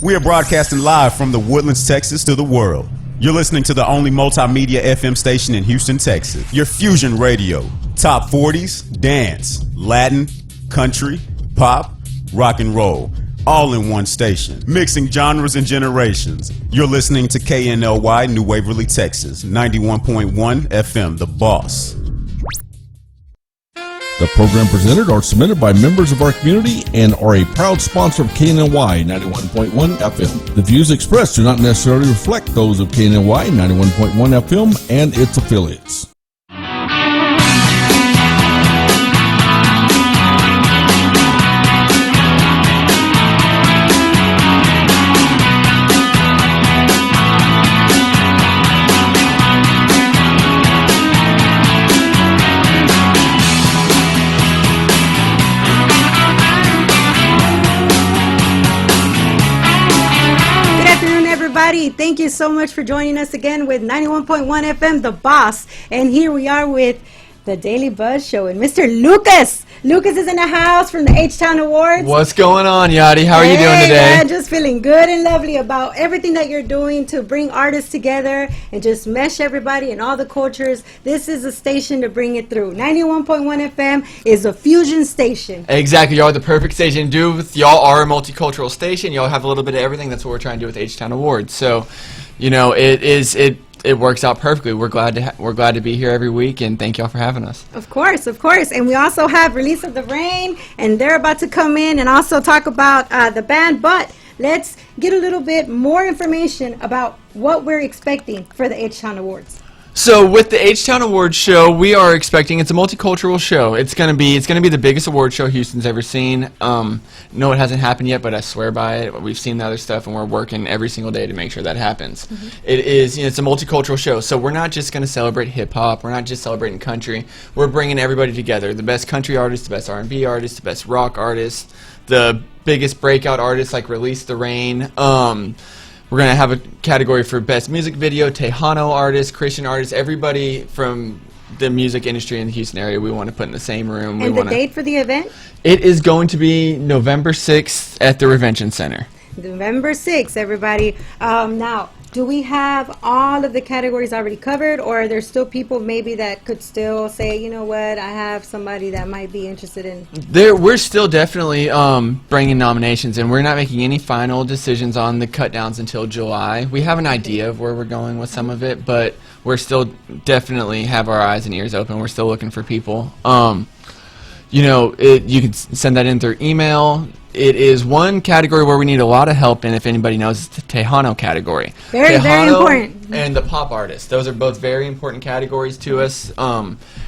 We are broadcasting live from the Woodlands, Texas to the world. You're listening to the only multimedia FM station in Houston, Texas. Your Fusion Radio. Top 40s, dance, Latin, country, pop, rock and roll. All in one station. Mixing genres and generations. You're listening to KNLY, New Waverly, Texas. 91.1 FM, The Boss. The program presented are submitted by members of our community and are a proud sponsor of KNLY 91.1 FM. The views expressed do not necessarily reflect those of KNLY 91.1 FM and its affiliates. Thank you so much for joining us again with 91.1 FM, The Boss. And here we are with the Daily Buzz Show and Mr. Lucas. Lucas is in the house from the H-Town Awards. What's going on, Yachty? How are you doing today? Man, just feeling good and lovely about everything that you're doing to bring artists together and just mesh everybody and all the cultures. This is a station to bring it through. 91.1 FM is a fusion station. Exactly. Y'all are the perfect station to do with. Y'all are a multicultural station. Y'all have a little bit of everything. That's what we're trying to do with H-Town Awards. So, you know, it works out perfectly. We're glad to be here every week, and thank y'all for having us. Of course. And we also have Release of the Rain, and they're about to come in and also talk about the band. But let's get a little bit more information about what we're expecting for the H-Town Awards. So with the H-Town Awards show, we are expecting, it's a multicultural show. It's gonna be the biggest award show Houston's ever seen. No, it hasn't happened yet, but I swear by it. We've seen the other stuff, and we're working every single day to make sure that happens. Mm-hmm. It's a multicultural show, so we're not just gonna celebrate hip hop. We're not just celebrating country. We're bringing everybody together: the best country artists, the best R&B artists, the best rock artists, the biggest breakout artists like Release the Rain. We're going to have a category for Best Music Video, Tejano artists, Christian artists, everybody from the music industry in the Houston area we want to put in the same room. And the date for the event? It is going to be November 6th at the Revention Center. November 6th, everybody. Now, do we have all of the categories already covered, or are there still people maybe that could still say, you know what, I have somebody that might be interested in? We're still definitely bringing nominations, and we're not making any final decisions on the cut downs until July. We have an idea of where we're going with some of it, but we're still definitely have our eyes and ears open. We're still looking for people. You can send that in through email. It is one category where we need a lot of help in, if anybody knows, it's the Tejano category. Very important. And the pop artists. Those are both very important categories to us.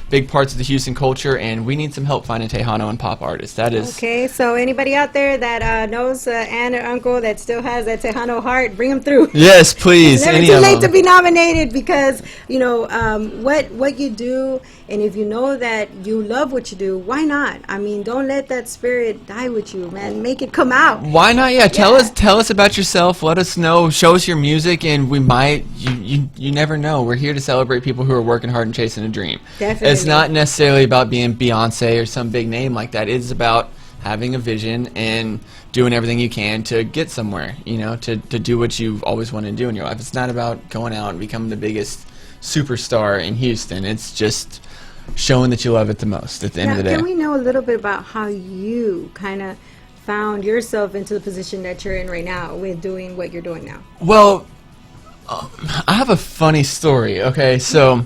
Big parts of the Houston culture, and we need some help finding Tejano and pop artists. That is... Okay, so anybody out there that knows aunt or uncle that still has that Tejano heart, bring them through. Yes, please. It's never too late to be nominated, because, what you do, and if you know that you love what you do, why not? I mean, don't let that spirit die with you, man. Make it come out. Why not? Yeah, tell us about yourself. Let us know. Show us your music, and we might. You never know. We're here to celebrate people who are working hard and chasing a dream. Definitely. It's not necessarily about being Beyonce or some big name like that. It's about having a vision and doing everything you can to get somewhere. To do what you've always wanted to do in your life. It's not about going out and becoming the biggest superstar in Houston. It's just showing that you love it the most at the end of the day. Can we know a little bit about how you kind of found yourself into the position that you're in right now with doing what you're doing now? Well, I have a funny story. Okay, so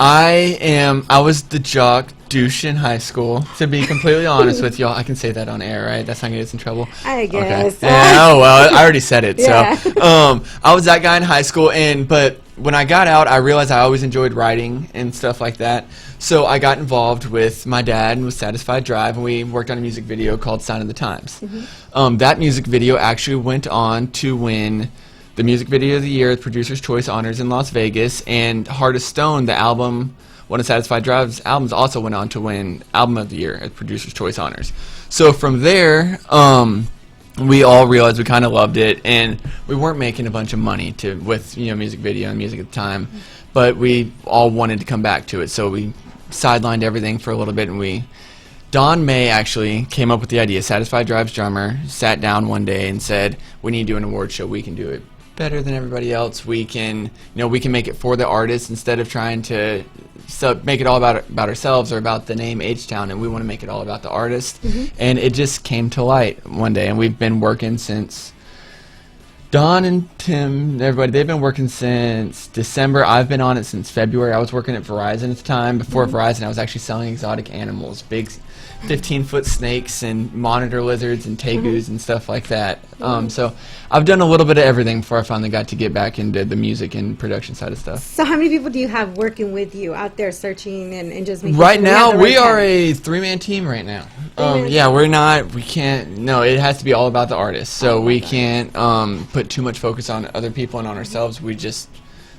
I was the jock douche in high school. To be completely honest with y'all, I can say that on air, right? That's not gonna get us in trouble. I guess. Okay. Yeah, oh well, I already said it. Yeah. So, I was that guy in high school, but when I got out, I realized I always enjoyed writing and stuff like that. So I got involved with my dad and with Satisfied Drive, and we worked on a music video called Sign of the Times. Mm-hmm. That music video actually went on to win the Music Video of the Year at Producer's Choice Honors in Las Vegas, and Heart of Stone, the album, one of Satisfied Drive's albums, also went on to win Album of the Year at Producer's Choice Honors. So from there, we all realized we kind of loved it, and we weren't making a bunch of money with music video and music at the time, but we all wanted to come back to it, so we sidelined everything for a little bit, and we Don May actually came up with the idea. Satisfied Drives drummer sat down one day and said, "We need to do an award show. We can do it better than everybody else. We can, we can make it for the artists instead of trying to make it all about ourselves or about the name H-Town, and we want to make it all about the artist." And it just came to light one day, and we've been working since. Don and Tim, everybody, they've been working since December. I've been on it since February. I was working at Verizon at the time. Before Verizon, I was actually selling exotic animals, big 15-foot snakes and monitor lizards and tegus and stuff like that. So I've done a little bit of everything before I finally got to get back into the music and production side of stuff. So how many people do you have working with you out there searching and just making Right sure now, we are talent? a three-man team right now. Three-man We can't, no, it has to be all about the artist. So we can't put too much focus on other people and on ourselves. We just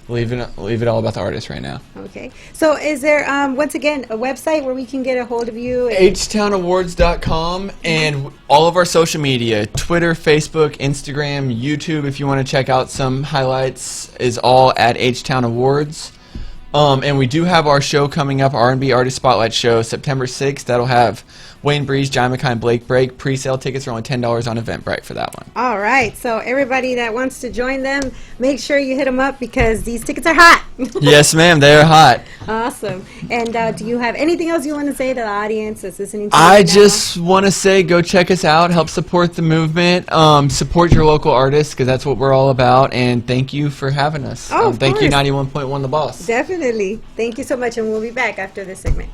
leave it all about the artist right now. Okay. So is there, once again, a website where we can get a hold of you? HTownAwards.com and all of our social media, Twitter, Facebook, Instagram, YouTube, if you want to check out some highlights, is all at HTown Awards. And we do have our show coming up, R&B Artist Spotlight Show, September 6th. That'll have Wayne Breeze, John McKine, Blake Break. Pre-sale tickets are only $10 on Eventbrite for that one. All right. So everybody that wants to join them, make sure you hit them up because these tickets are hot. Yes, ma'am. They're hot. Awesome. And do you have anything else you want to say to the audience that's listening to you I right now? just want to say go check us out. Help support the movement. Support your local artists because that's what we're all about. And thank you for having us. Oh, of thank you, course. 91.1 The Boss. Definitely. Thank you so much. And we'll be back after this segment.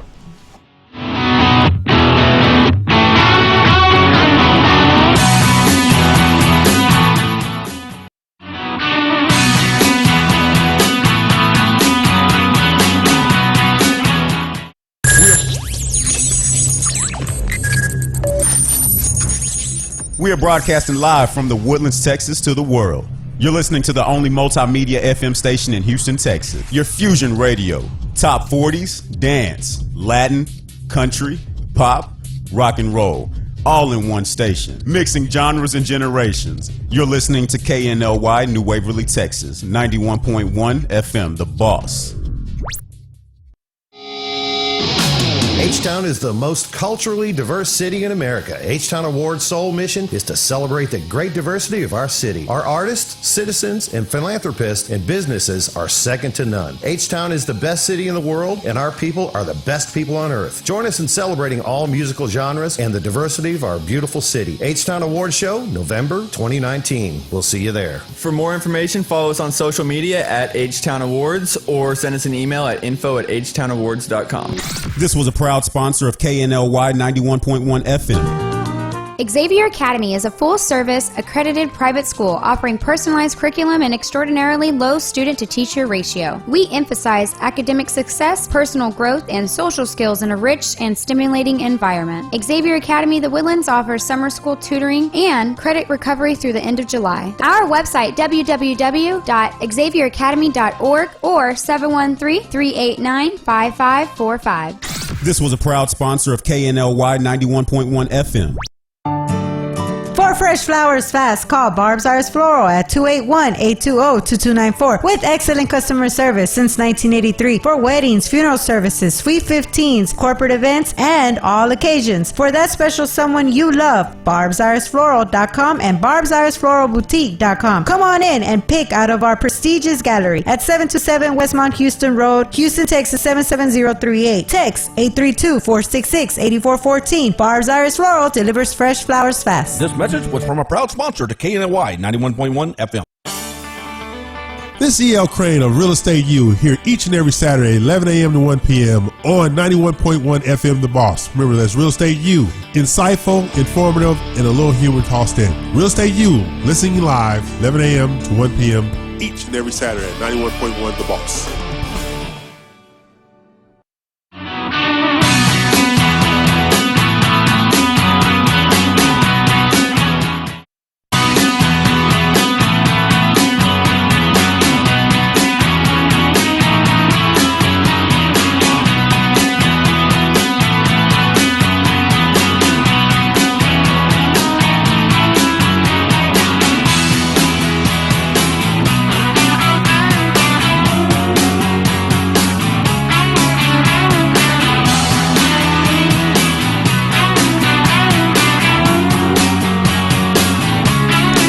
We are broadcasting live from the Woodlands, Texas to the world. You're listening to the only multimedia FM station in Houston, Texas. Your fusion radio. Top 40s, dance, Latin, country, pop, rock and roll. All in one station. Mixing genres and generations. You're listening to KNLY, New Waverly, Texas. 91.1 FM, The Boss. H-Town is the most culturally diverse city in America. H-Town Awards' sole mission is to celebrate the great diversity of our city. Our artists, citizens, and philanthropists and businesses are second to none. H-Town is the best city in the world, and our people are the best people on earth. Join us in celebrating all musical genres and the diversity of our beautiful city. H-Town Awards Show, November 2019. We'll see you there. For more information, follow us on social media at H-Town Awards or send us an email at info@htownawards.com. This was a proud sponsor of KNLY 91.1 FM. Xavier Academy is a full-service, accredited private school offering personalized curriculum and extraordinarily low student-to-teacher ratio. We emphasize academic success, personal growth, and social skills in a rich and stimulating environment. Xavier Academy The Woodlands offers summer school tutoring and credit recovery through the end of July. Our website, www.xavieracademy.org or 713-389-5545. This was a proud sponsor of KNLY 91.1 FM. For fresh flowers fast, call Barb's Iris Floral at 281-820-2294 with excellent customer service since 1983 for weddings, funeral services, sweet 15s, corporate events, and all occasions. For that special someone you love, barbsirisfloral.com and barbsirisfloralboutique.com. Come on in and pick out of our prestigious gallery at 727 Westmont Houston Road, Houston, Texas 77038. Text 832-466-8414. Barb's Iris Floral delivers fresh flowers fast. This message was from a proud sponsor to KNLY 91.1 FM. This is E.L. Crane of Real Estate U here each and every Saturday, 11 a.m. to 1 p.m. on 91.1 FM The Boss. Remember, that's Real Estate U. Insightful, informative, and a little humor tossed in. Real Estate U, listening live, 11 a.m. to 1 p.m. each and every Saturday, 91.1 The Boss.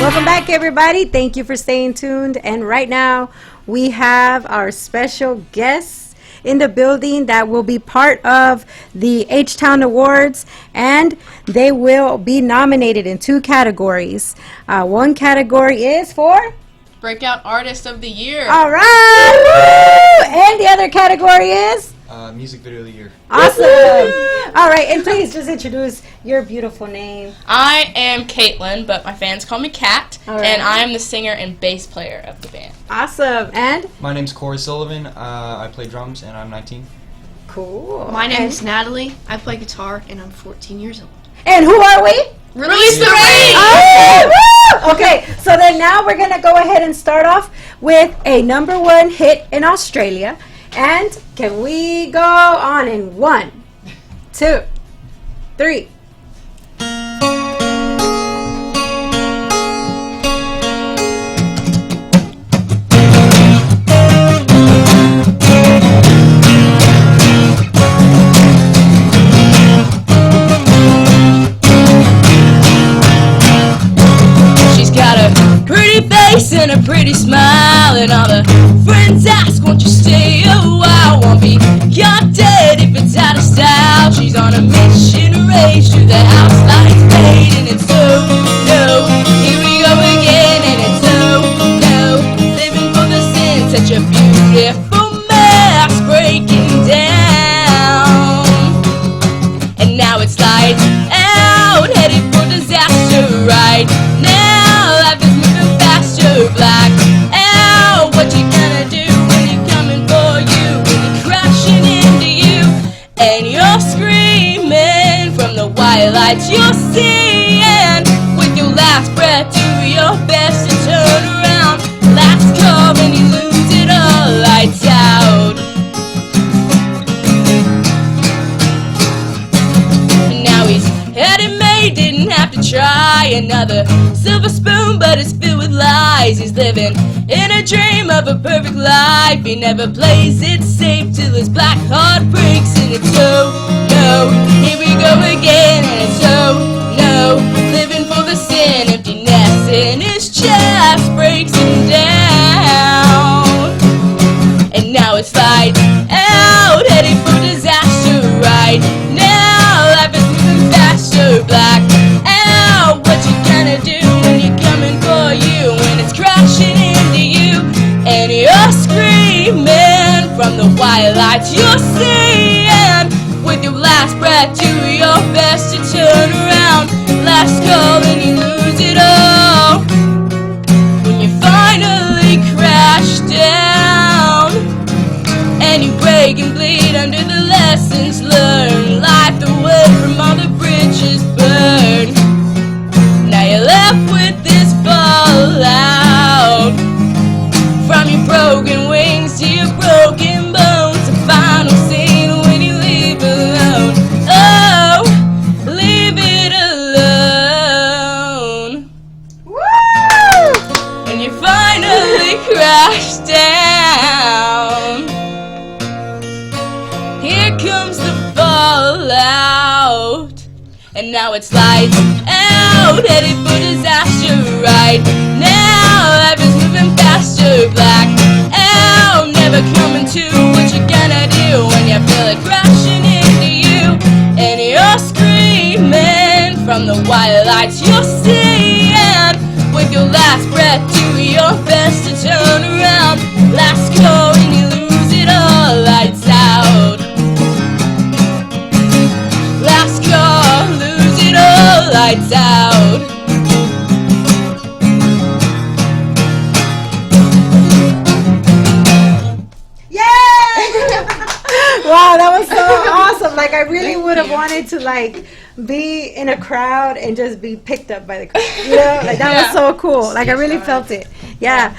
Welcome back, everybody. Thank you for staying tuned. And right now, we have our special guests in the building that will be part of the H-Town Awards, and they will be nominated in 2 categories. One category is for Breakout Artist of the Year. all right, woo! And the other category is Music Video of the Year. awesome. All right, and please just introduce your beautiful name. I am Caitlin, but my fans call me Kat, All right. and I am the singer and bass player of the band. Awesome. And My name's Corey Sullivan. I play drums, and I'm 19. cool. My name And- is Natalie. I play guitar, and I'm 14 years old. And who are we? Release the Rain! Oh, woo! Okay, so then now we're going to go ahead and start off with a #1 hit in Australia. And can we go on in 1, 2, 3? She's got a pretty face and a pretty smile, and all the friends ask, won't you stay a while? Won't be caught dead if it's out of style. She's on a mission race through the house lights fade, and it's so no, here we go again, and it's so no, living for the sin, such a beautiful mess breaking down. And now it's lights out, headed for disaster right now. Life is moving faster, black out. What you gonna do when you're coming for you, when you're crashing into you, and you're screaming from the wire lights you're seeing, with your last breath do your best to turn around. Last call and you lose it all, lights out. Now he's headed made, didn't have to try another silver spoon, but it's filled with lies. He's living in a dream of a perfect life. He never plays it safe till his black heart breaks, and it's so no, here we go again, and it's so no, living for the sin, emptiness in his chest breaks him down. And now it's lights out, heading for disaster right now. Life is moving faster, black out. What you gonna do when you're coming for you, when it's crashing into you, and you're screaming from the wire lights you're seeing, with your last breath do your best to turn around. Last call and you lose it all, when you finally crash down, and you break and bleed under the lessons learned. Life away from all the bridges burned. Now you're left with this fallout, from your broken wings to your broken bones. The final scene when you leave alone. Oh, leave it alone. Woo! And you finally crash down. Here comes the fallout, and now it's lights out, headed for disaster right now. Life is moving faster, black out, never coming to. What you gonna do when you feel it crashing into you, and you're screaming from the wire lights you're seeing, with your last breath do your best to turn around. Last call and you lose it all, lights out. Last call, lose it all, lights out. Wow, that was so awesome. Like, I really would have wanted to, like, be in a crowd and just be picked up by the crowd. You know, like, that was so cool. Like, I really felt it. Yeah.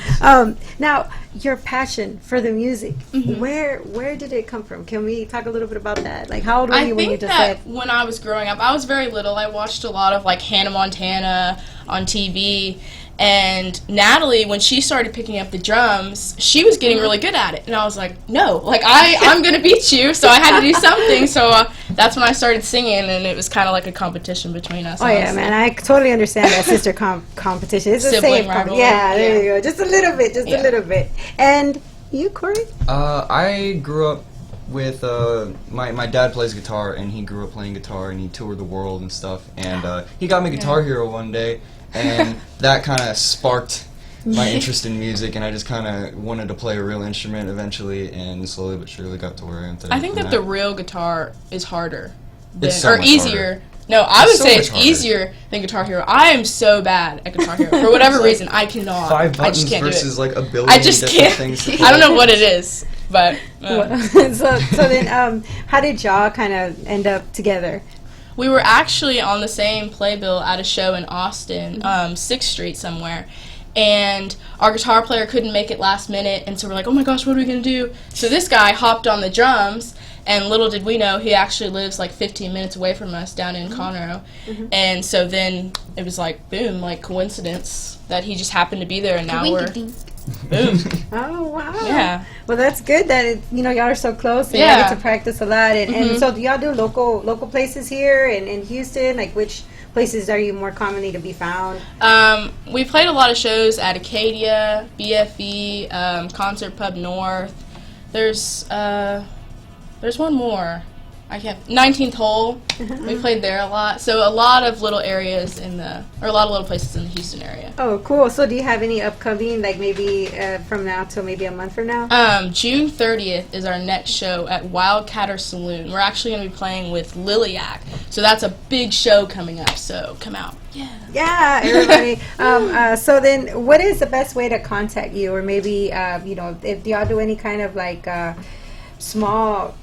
Now, your passion for the music, where did it come from? Can we talk a little bit about that? Like, how old were you when you just said? When I was growing up, I was very little. I watched a lot of, like, Hannah Montana on TV. And Natalie, when she started picking up the drums, she was getting really good at it. And I was like, no, like, I'm going to beat you. So I had to do something. So that's when I started singing, and it was kind of like a competition between us. Oh yeah, honestly. man, I totally understand that sister competition. It's the Sibling same rivalry. Yeah, there you go. Just a little bit, a little bit. And you, Corey? I grew up with my dad plays guitar, and he grew up playing guitar, and he toured the world and stuff. And he got me Guitar Hero one day, and that kind of sparked my interest in music, and I just kind of wanted to play a real instrument eventually, and slowly but surely got to where I am today. I think that the real guitar is harder than, It's so or much easier. harder. No, I It's would so say much it's harder. easier than Guitar Hero. I am so bad at Guitar Hero. For whatever reason, I cannot. 5 I buttons just can't do versus it. like a billion I just different can't. things. To I don't play. know what it is, but so then, how did y'all kind of end up together? we were actually on the same playbill at a show in Austin, 6th Street somewhere. And our guitar player couldn't make it last minute, and so we're like, oh my gosh, what are we going to do? So this guy hopped on the drums, and little did we know, he actually lives like 15 minutes away from us down in Conroe. And so then it was like, boom, like coincidence that he just happened to be there, and now we're... Boom. Oh wow! Yeah. Well, that's good that y'all are so close and y'all Yeah. get to practice a lot. And so, do y'all do local places here in Houston? Like, which places are you more commonly to be found? We played a lot of shows at Acadia, BFE, Concert Pub North. There's one more. I can't. 19th Hole. We played there a lot. So a lot of little areas a lot of little places in the Houston area. Oh, cool. So, do you have any upcoming, like maybe from now till maybe a month from now? June 30th is our next show at Wildcatter Saloon. We're actually going to be playing with Liliac. So that's a big show coming up. So come out. Yeah, everybody. So then, what is the best way to contact you, or maybe if y'all do any kind of like small,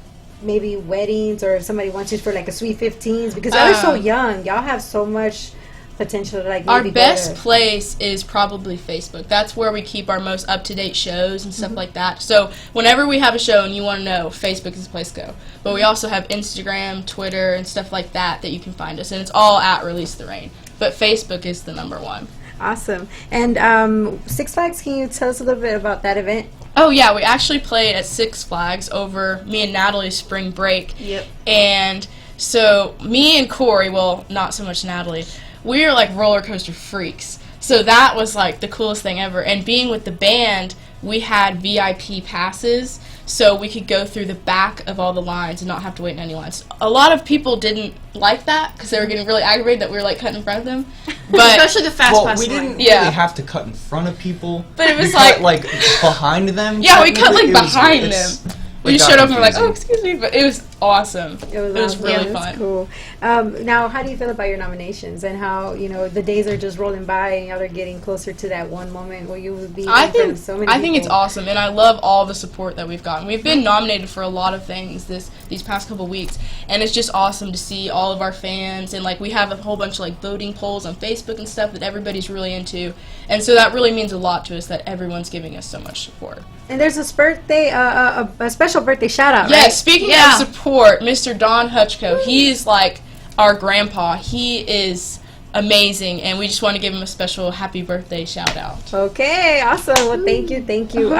maybe weddings, or if somebody wants you for like a sweet 15s, because y'all are so young, y'all have so much potential to like maybe Our best go to. place is probably Facebook. That's where we keep our most up-to-date shows and stuff like that. So whenever we have a show and you want to know, Facebook is the place to go. But we also have Instagram, Twitter, and stuff like that you can find us. And it's all at Release the Rain. But Facebook is the number one. Awesome. And Six Flags, can you tell us a little bit about that event? Oh, yeah. We actually played at Six Flags over me and Natalie's spring break. Yep. And so me and Corey, well, not so much Natalie, we are like roller coaster freaks. So that was like the coolest thing ever. And being with the band, we had VIP passes, so we could go through the back of all the lines and not have to wait in any lines. A lot of people didn't like that because they were getting really aggravated that we were like cutting in front of them. But Especially the fast pass we line. didn't Yeah. really have to cut in front of people. But it was we like- cut, like behind them. yeah, we cut like technically. It was- behind it's- them. We it just got showed up and we're like, oh, confusing. excuse me, but it was awesome. It was awesome. really Yeah, that's fun. cool. Now, how do you feel about your nominations and how the days are just rolling by and y'all are getting closer to that one moment where you will be in front of so many I think it's people? awesome, and I love all the support that we've gotten. We've been nominated for a lot of things these past couple weeks, and it's just awesome to see all of our fans, and like we have a whole bunch of like voting polls on Facebook and stuff that everybody's really into, and so that really means a lot to us that everyone's giving us so much support. And there's this birthday, a special birthday shout out, Yeah, right? speaking Yeah. of support, Mr. Don Hutchko, he's like our grandpa. He is amazing, and we just want to give him a special happy birthday shout out. Okay, awesome. Well, thank you.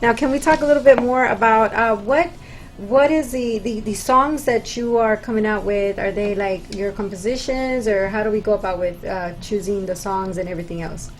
Now, can we talk a little bit more about what is the songs that you are coming out with? Are they like your compositions, or how do we go about with choosing the songs and everything else?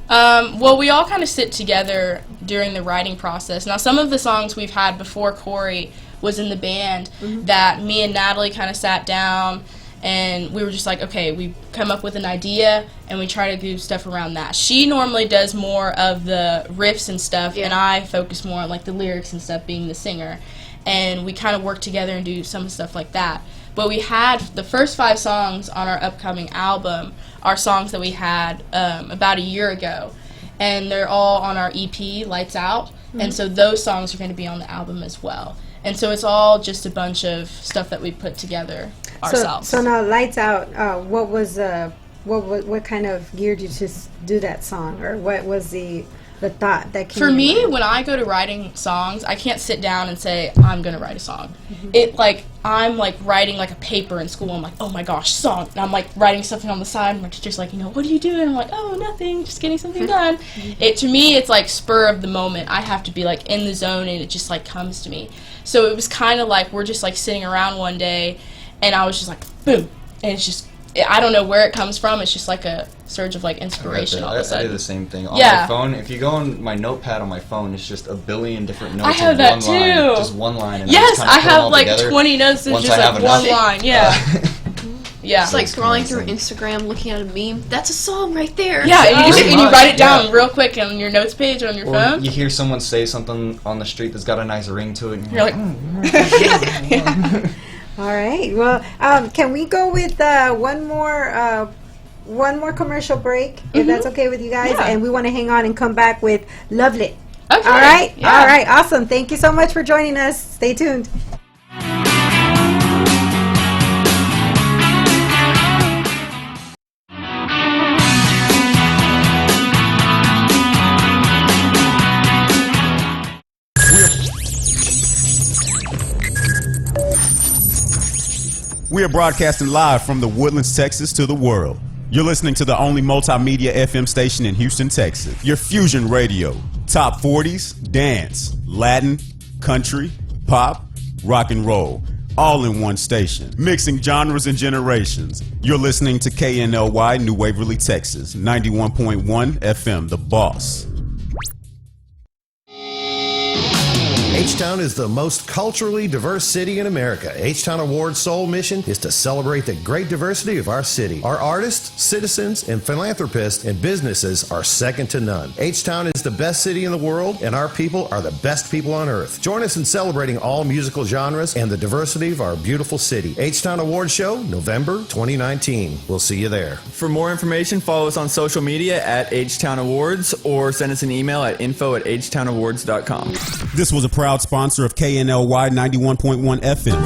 Well, we all kind of sit together during the writing process. Now, some of the songs we've had before Corey was in the band that me and Natalie kind of sat down and we were just like, okay, we come up with an idea and we try to do stuff around that. She normally does more of the riffs and stuff, and I focus more on like the lyrics and stuff, being the singer. And we kind of work together and do some stuff like that. But we had the first 5 songs on our upcoming album are songs that we had about a year ago. And they're all on our EP, Lights Out. And so those songs are going to be on the album as well. And so it's all just a bunch of stuff that we put together ourselves. So now, Lights Out. What kind of geared you to do that song, or what was the thought that came? For to me, mind? when I go to writing songs, I can't sit down and say, I'm going to write a song. I'm like writing like a paper in school. I'm like, oh my gosh, song. And I'm like writing something on the side, and my teacher's like, what are you doing? And I'm like, oh, nothing, just getting something done. To me, it's like spur of the moment. I have to be like in the zone, and it just like comes to me. So it was kind of like we're just like sitting around one day, and I was just like, boom, and it's just, I don't know where it comes from. It's just like a surge of like inspiration all of a I sudden. do the same thing on Yeah. my phone. If you go on my notepad on my phone, it's just a billion different notes. I have in that one too. Line, just one line. And Yes, I, just kinda I put them have all like together 20 notes that's once just I have like enough. one line. Yeah. Yeah. It's like scrolling through Instagram, looking at a meme. That's a song right there. Yeah, and you, just, Pretty and you much, write it down yeah. real quick on your notes page on your Or phone. you hear someone say something on the street that's got a nice ring to it. And You're like, All right. Well, can we go with one more commercial break, if that's okay with you guys? Yeah. And we want to hang on and come back with Lovelit. Okay. All right. Yeah. All right. Awesome. Thank you so much for joining us. Stay tuned. We are broadcasting live from the Woodlands, Texas to the world. You're listening to the only multimedia FM station in Houston, Texas. Your fusion radio. Top 40s, dance, Latin, country, pop, rock and roll. All in one station. Mixing genres and generations. You're listening to KNLY, New Waverly, Texas. 91.1 FM, The Boss. H-Town is the most culturally diverse city in America. H-Town Award's sole mission is to celebrate the great diversity of our city. Our artists, citizens, and philanthropists and businesses are second to none. H-Town is the best city in the world, and our people are the best people on earth. Join us in celebrating all musical genres and the diversity of our beautiful city. H-Town Award Show, November 2019. We'll see you there. For more information, follow us on social media at H-Town Awards or send us an email at info@htownawards.com. This was a proud sponsor of KNLY 91.1 FM.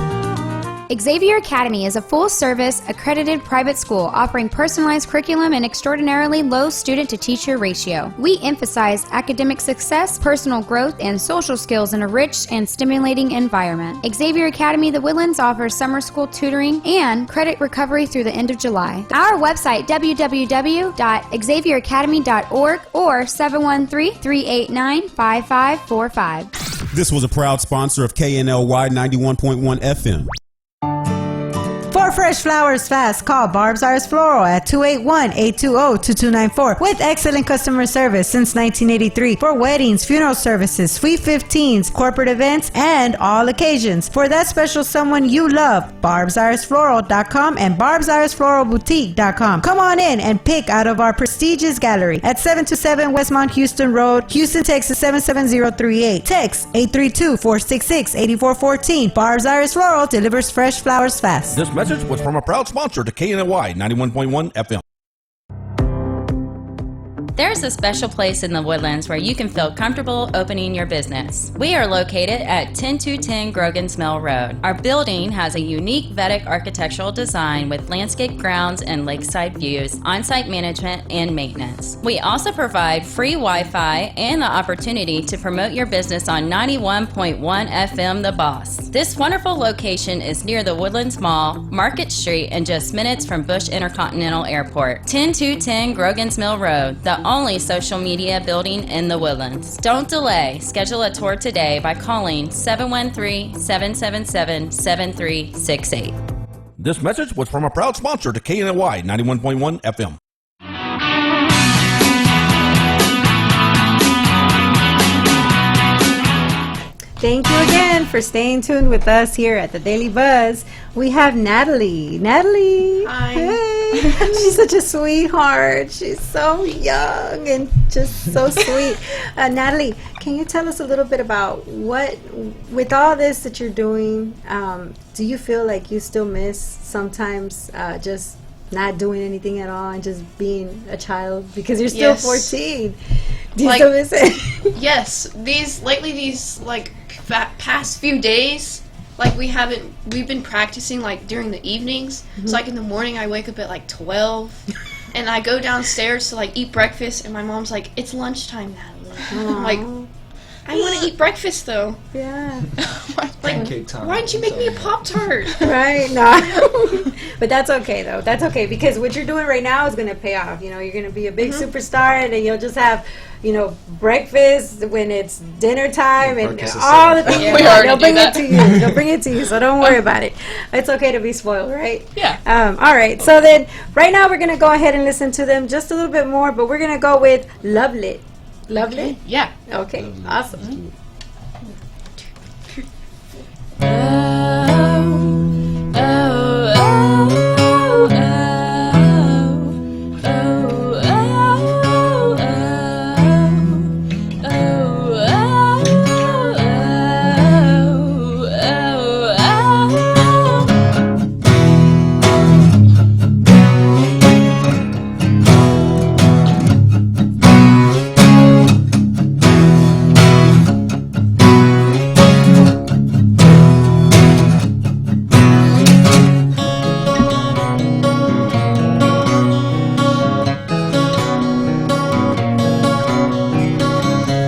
Xavier Academy is a full-service, accredited private school offering personalized curriculum and extraordinarily low student-to-teacher ratio. We emphasize academic success, personal growth, and social skills in a rich and stimulating environment. Xavier Academy The Woodlands offers summer school tutoring and credit recovery through the end of July. Our website, www.xavieracademy.org or 713-389-5545. This was a proud sponsor of KNLY 91.1 FM. For fresh flowers fast, call Barb's Iris Floral at 281-820-2294 with excellent customer service since 1983 for weddings, funeral services, sweet 15s, corporate events, and all occasions. For that special someone you love, barbsirisfloral.com and barbsirisfloralboutique.com. Come on in and pick out of our prestigious gallery at 727 Westmont Houston Road, Houston, Texas 77038. Text 832-466-8414. Barb's Iris Floral delivers fresh flowers fast. This message was from a proud sponsor to KNLY 91.1 FM. There's a special place in the Woodlands where you can feel comfortable opening your business. We are located at 10210 Grogan's Mill Road. Our building has a unique Vedic architectural design with landscape grounds and lakeside views, on-site management, and maintenance. We also provide free Wi-Fi and the opportunity to promote your business on 91.1 FM The Boss. This wonderful location is near the Woodlands Mall, Market Street, and just minutes from Bush Intercontinental Airport. 10210 Grogan's Mill Road, the only social media building in the Woodlands. Don't delay. Schedule a tour today by calling 713-777-7368. This message was from a proud sponsor to KNLY 91.1 FM. Thank you again for staying tuned with us here at the Daily Buzz. We have Natalie. Natalie. Hi. Hey. She's such a sweetheart. She's so young and just so sweet. Natalie, can you tell us a little bit about what, with all this that you're doing, do you feel like you still miss sometimes just not doing anything at all and just being a child because you're still 14? Do you still miss it? Yes. These past few days, we've been practicing during the evenings. Mm-hmm. So in the morning I wake up at 12 and I go downstairs to eat breakfast and my mom's like, it's lunchtime, Natalie. I'm like, I want to eat breakfast though. Yeah. Pancake time. Why didn't you make me a Pop-Tart? Right? No. But that's okay, though. That's okay, because what you're doing right now is going to pay off. You know, you're going to be a big superstar, and then you'll just have, you know, breakfast when it's dinner time, and Breakfast is all so the things. fun. We already They'll do bring that. it to you. They'll bring it to you, so don't worry about it. It's okay to be spoiled, right? Yeah. All right. So then, right now, we're going to go ahead and listen to them just a little bit more, but we're going to go with Love Lit. Love Lit? Yeah. Okay. Awesome.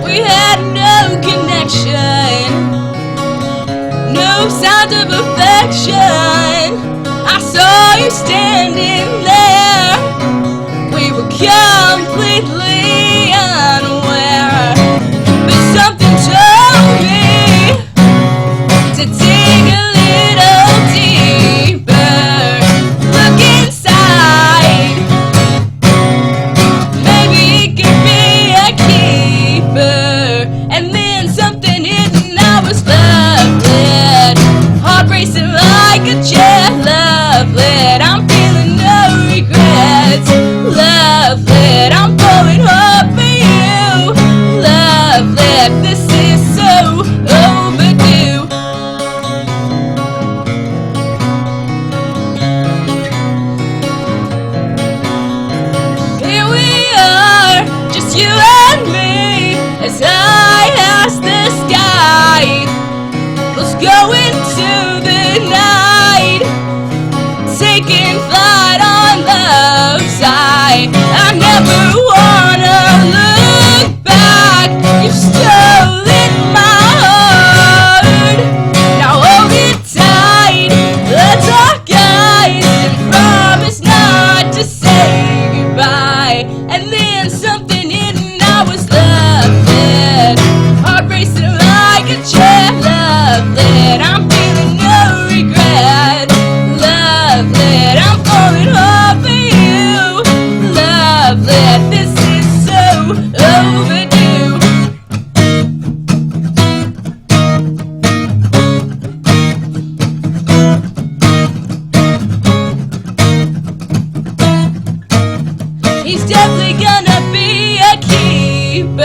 We had no connection, no sound of affection. I saw you standing there. We were completely unaware, but something told me to dig a little deeper, look inside. Maybe it could be a keeper. And then something hit and I was love lit. Heart racing like a jet, love lit. I'm feeling no regrets, love lit. I'm falling hard for you, love lit. This is so overdue. Here we are, just you and me, as high as the sky. Let's go into the night, taking flight on love's side. I never wanna look back. You've stolen my heart. Now hold it tight, let's lock eyes and promise not to say goodbye. And then something hit and I was love lit. Heart racing like a jet, love lit. I'm feeling no regret, love lit. I'm falling hard for you, love lit. This is so overdue. He's definitely gonna be a keeper.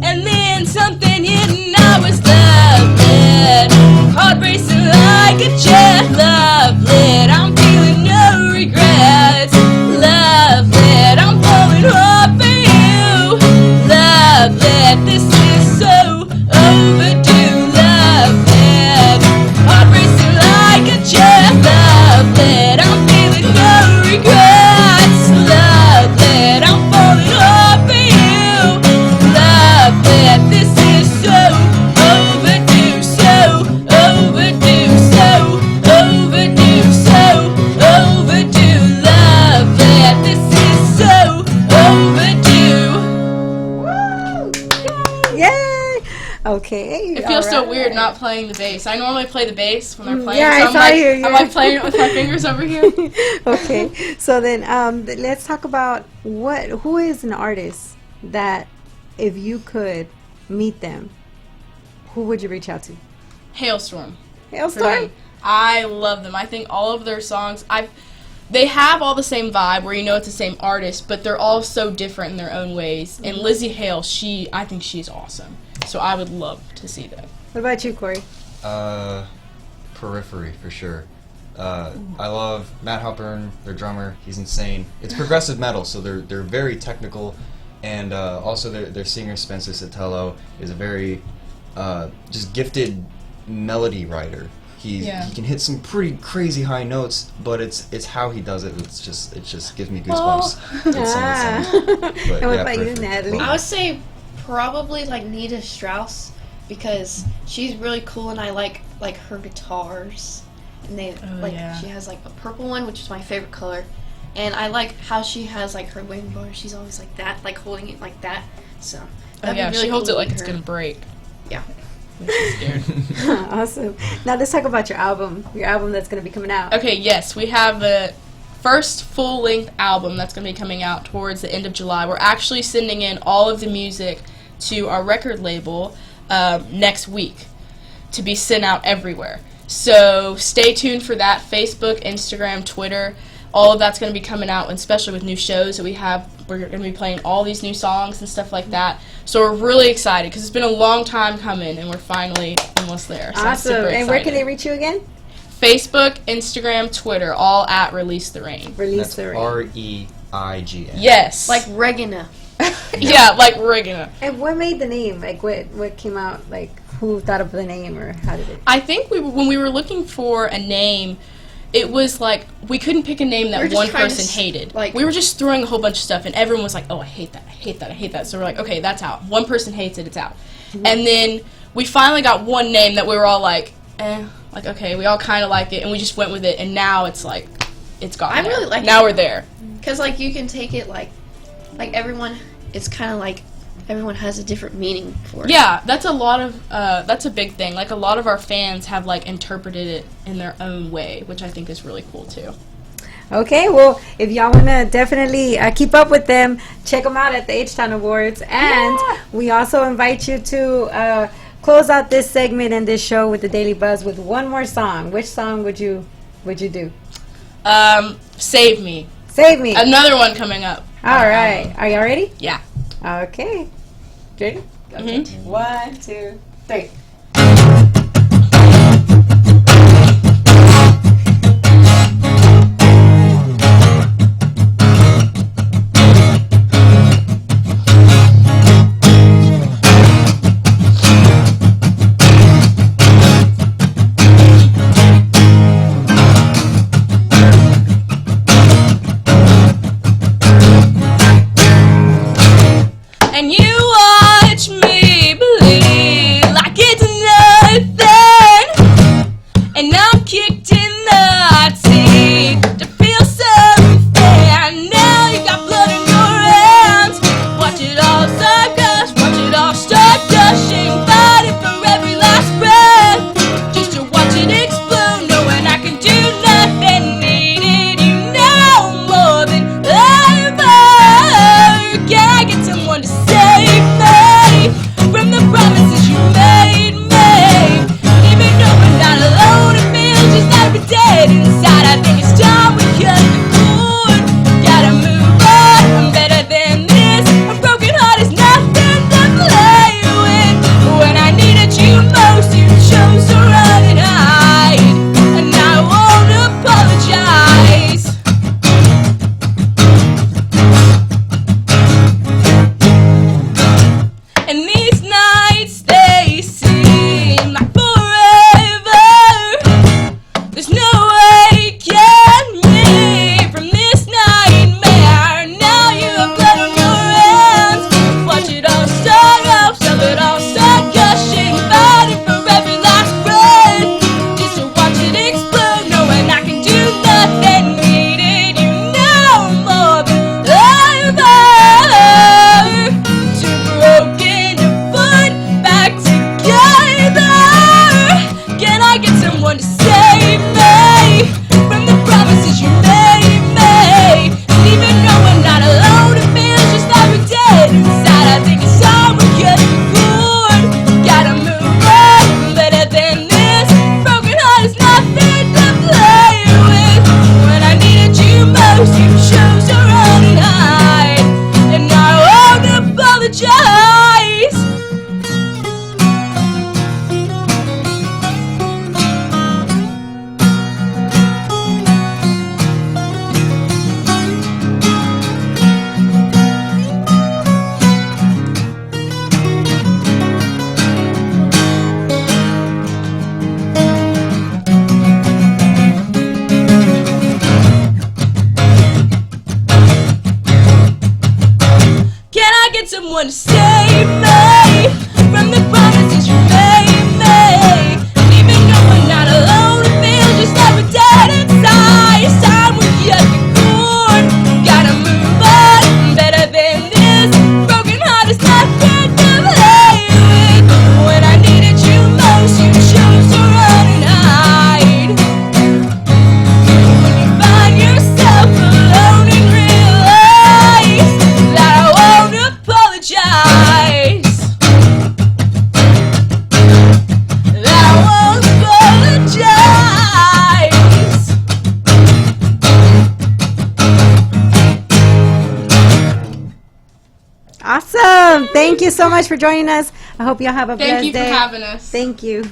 And then something hit and I was love lit. Heart racing like a jet, love lit. I'm feeling no regrets, love lit. I'm falling hard for you, love lit. This is so overdue, love lit. Heart racing like a jet, love lit. I'm feeling no regrets, love lit. I'm falling hard for you, love lit. This is so overdue, so overdue, so overdue, so overdue, love lit. This is so overdue. Yay! Okay. It feels so all weird right. not playing the bass. I normally play the bass when they're playing. yeah, so I saw you. I'm like playing it with my fingers over here. Okay, so then let's talk about who is an artist that if you could meet them, who would you reach out to? Hailstorm. Hailstorm? I love them. I think all of their songs, they have all the same vibe where you know it's the same artist, but they're all so different in their own ways. And Lizzie Hale, I think she's awesome. So I would love to see that. What about you, Corey? Periphery for sure. I love Matt Hopper, their drummer. He's insane. It's progressive metal, so they're very technical, and also their singer Spencer Sotelo is a very just gifted melody writer. He can hit some pretty crazy high notes, but it's how he does it. It just gives me goosebumps. It's And what about you, Natalie? I would say Probably like Nita Strauss, because she's really cool and I like her guitars. And they she has like a purple one, which is my favorite color. And I like how she has like her wing bar. She's always like that, like holding it like that. So that'd be really she holds cool it like to it's meet her. gonna break. Yeah. Scared. Awesome. Now let's talk about your album that's going to be coming out. Okay, yes, we have the first full-length album that's going to be coming out towards the end of July. We're actually sending in all of the music to our record label next week to be sent out everywhere. So stay tuned for that. Facebook, Instagram, Twitter, all of that's going to be coming out, and especially with new shows that we have. We're going to be playing all these new songs and stuff like that. So we're really excited because it's been a long time coming, and we're finally almost there. So I'm super Awesome. excited. And where can they reach you again? Facebook, Instagram, Twitter, all at Release the Rain. Release the Rain. REIGN. Yes. Like Regina. Yeah, like Regina. And what made the name? Like what came out? Like who thought of the name, or how did it? I think when we were looking for a name, it was like we couldn't pick a name We that were just one trying to person hated. like- We were just throwing a whole bunch of stuff, and everyone was like, "Oh, I hate that! I hate that! I hate that!" So we're like, "Okay, that's out. One person hates it. It's out." Mm-hmm. And then we finally got one name that we were all like, like okay, we all kind of like it, and we just went with it. And now it's like, it's gone. I really like Now it. we're there. Because like you can take it like everyone. It's kind of like everyone has a different meaning for it. Yeah, that's a big thing. Like a lot of our fans have like interpreted it in their own way, which I think is really cool too. Okay, well, if y'all want to definitely keep up with them, check them out at the H-Town Awards. And we also invite you to close out this segment and this show with the Daily Buzz with one more song. Which song would you do? Save Me. Save Me. Another one coming up. All right. Are y'all ready? Yeah. Okay. Ready? Okay. 1, 2, 3. And you watch me believe like it's nothing, and I'm kicked in the teeth to feel something. Now you got blood in your hands. Watch it all start gush, watch it all start gushing, fighting for every last breath, just to watch it explode, knowing I can do nothing. Needed you now more than ever. Can I get someone to save me from the promises you made me? Even though we're not alone, it feels just like we're dead inside. I think it's time we cut the cord. Gotta move on, I'm better than this. A broken heart is nothing to play with. When I needed you most, you chose to run and hide, and I won't apologize. And these nights, they seem like forever. There's no waking me from this nightmare. Now you have blood on your hands. Watch it all start up, shall it all start gushing, fighting for every last breath, just to watch it explode, knowing I can do nothing. Needed you now more than ever. Too broken to put back together. Can I get someone to save me from the promises you made me? And even though we're not alone, it feels just like we're dead inside. I think it's time we get good. Gotta move on, better than this. Broken heart is nothing to play with. When I needed you most, you chose to run and hide, and I won't apologize. Can I get someone to save me from the promises you made me. Even though I'm not alone, it feels just like we're dead inside. It's time we get the cord. Gotta move on, better than this. Broken heart is not fit to play with. When I needed you most, you chose to run and hide. When you find yourself alone and realize that I won't apologize. That I won't apologize. Awesome. Thank you so much for joining us. I hope y'all have a blessed Thank you day. for having us. Thank you.